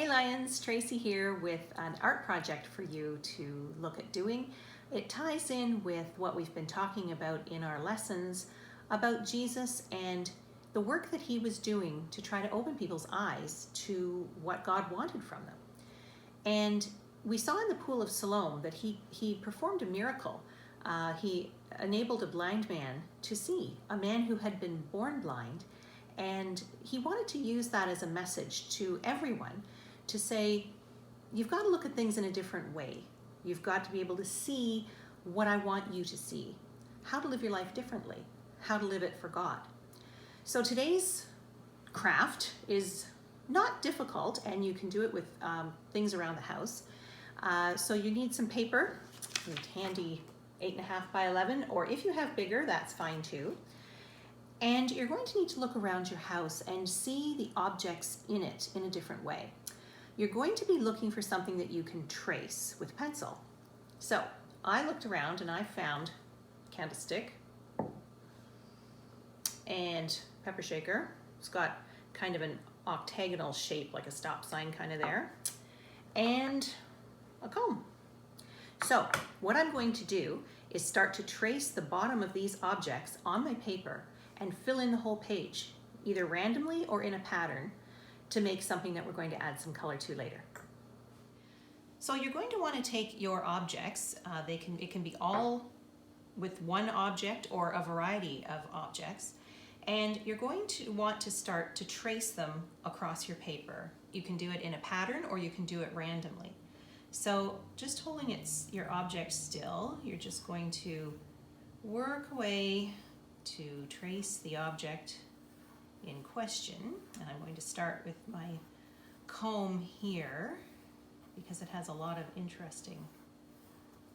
Hey Lions, Tracey here with an art project for you to look at doing. It ties in with what we've been talking about in our lessons about Jesus and the work that he was doing to try to open people's eyes to what God wanted from them. And we saw in the Pool of Siloam that he performed a miracle. He enabled a blind man to see, a man who had been born blind, and he wanted to use that as a message to everyone to say, you've got to look at things in a different way. You've got to be able to see what I want you to see, how to live your life differently, how to live it for God. So today's craft is not difficult, and you can do it with things around the house. So you need some paper, handy 8.5 by 11, or if you have bigger, that's fine too. And you're going to need to look around your house and see the objects in it in a different way. You're going to be looking for something that you can trace with pencil. So I looked around and I found a candlestick and pepper shaker. It's got kind of an octagonal shape, like a stop sign kind of there, and a comb. So what I'm going to do is start to trace the bottom of these objects on my paper and fill in the whole page, either randomly or in a pattern, to make something that we're going to add some color to later. So you're going to want to take your objects, it can be all with one object or a variety of objects, and you're going to want to start to trace them across your paper. You can do it in a pattern or you can do it randomly. So just holding your object still, you're just going to work away to trace the object in question. And I'm going to start with my comb here because it has a lot of interesting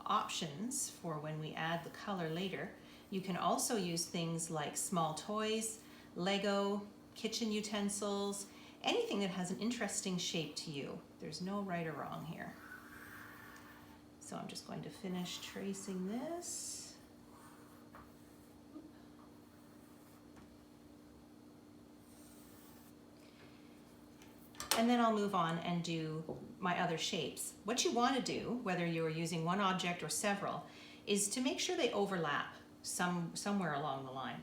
options for when we add the color later. You can also use things like small toys, Lego, kitchen utensils, anything that has an interesting shape to you. There's no right or wrong here. So I'm just going to finish tracing this. And then I'll move on and do my other shapes. What you want to do, whether you're using one object or several, is to make sure they overlap somewhere along the line.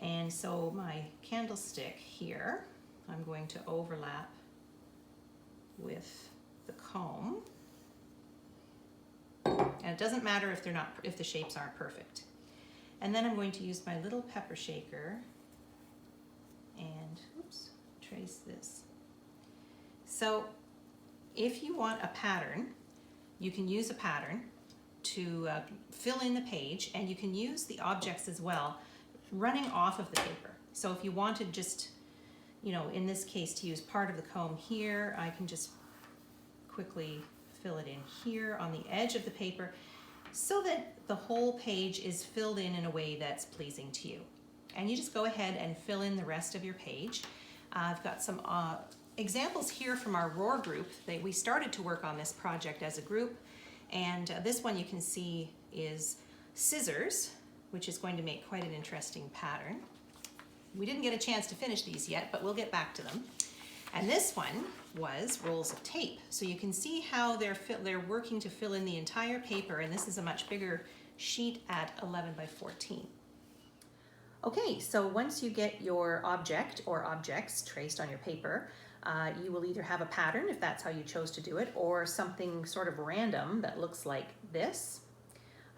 And so my candlestick here, I'm going to overlap with the comb. And it doesn't matter if the shapes aren't perfect. And then I'm going to use my little pepper shaker and trace this. So if you want a pattern, you can use a pattern to fill in the page, and you can use the objects as well running off of the paper. So if you wanted just, in this case, to use part of the comb here, I can just quickly fill it in here on the edge of the paper so that the whole page is filled in a way that's pleasing to you. And you just go ahead and fill in the rest of your page. I've got some examples here from our Roar group. We started to work on this project as a group, and this one you can see is scissors, which is going to make quite an interesting pattern. We didn't get a chance to finish these yet, but we'll get back to them. And this one was rolls of tape. So you can see how they're working to fill in the entire paper, and this is a much bigger sheet at 11 by 14. Okay, so once you get your object or objects traced on your paper, you will either have a pattern, if that's how you chose to do it, or something sort of random that looks like this.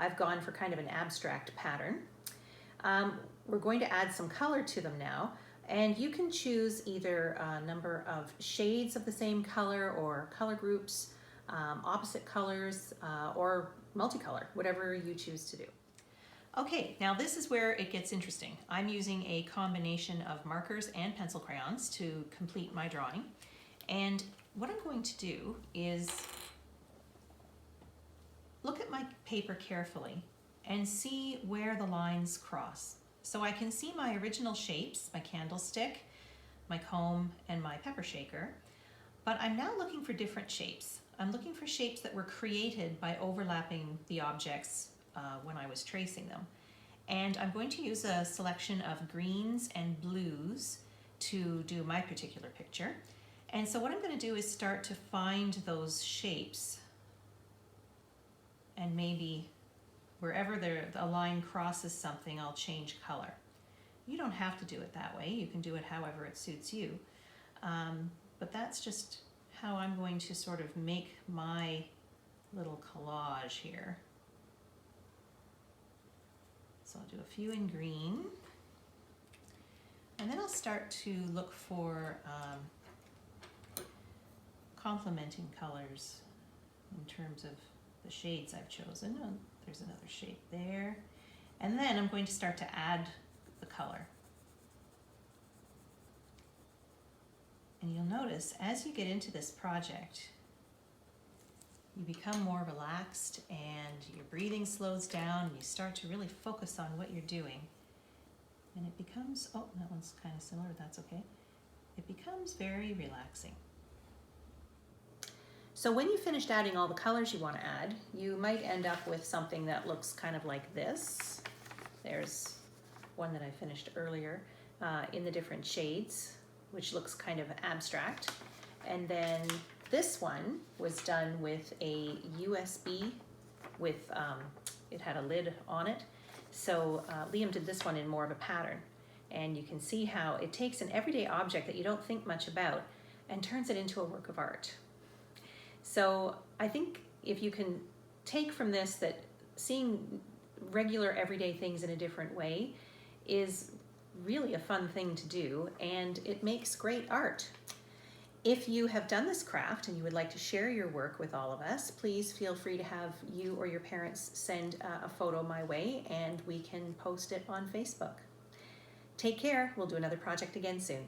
I've gone for kind of an abstract pattern. We're going to add some color to them now, and you can choose either a number of shades of the same color or color groups, opposite colors, or multicolor, whatever you choose to do. Okay, now this is where it gets interesting. I'm using a combination of markers and pencil crayons to complete my drawing. And what I'm going to do is look at my paper carefully and see where the lines cross. So I can see my original shapes, my candlestick, my comb, and my pepper shaker, but I'm now looking for different shapes. I'm looking for shapes that were created by overlapping the objects when I was tracing them. And I'm going to use a selection of greens and blues to do my particular picture. And so what I'm going to do is start to find those shapes, and maybe wherever a line crosses something, I'll change color. You don't have to do it that way. You can do it however it suits you. But that's just how I'm going to sort of make my little collage here. So I'll do a few in green, and then I'll start to look for complementing colors in terms of the shades I've chosen. Oh, there's another shade there. And then I'm going to start to add the color. And you'll notice as you get into this project, you become more relaxed and your breathing slows down and you start to really focus on what you're doing. And it becomes, oh, that one's kind of similar, that's okay. It becomes very relaxing. So when you've finished adding all the colors you want to add, you might end up with something that looks kind of like this. There's one that I finished earlier in the different shades, which looks kind of abstract. And then this one was done with a USB with, it had a lid on it. So Liam did this one in more of a pattern. And you can see how it takes an everyday object that you don't think much about and turns it into a work of art. So I think if you can take from this that seeing regular everyday things in a different way is really a fun thing to do, and it makes great art. If you have done this craft and you would like to share your work with all of us, please feel free to have you or your parents send a photo my way and we can post it on Facebook. Take care. We'll do another project again soon.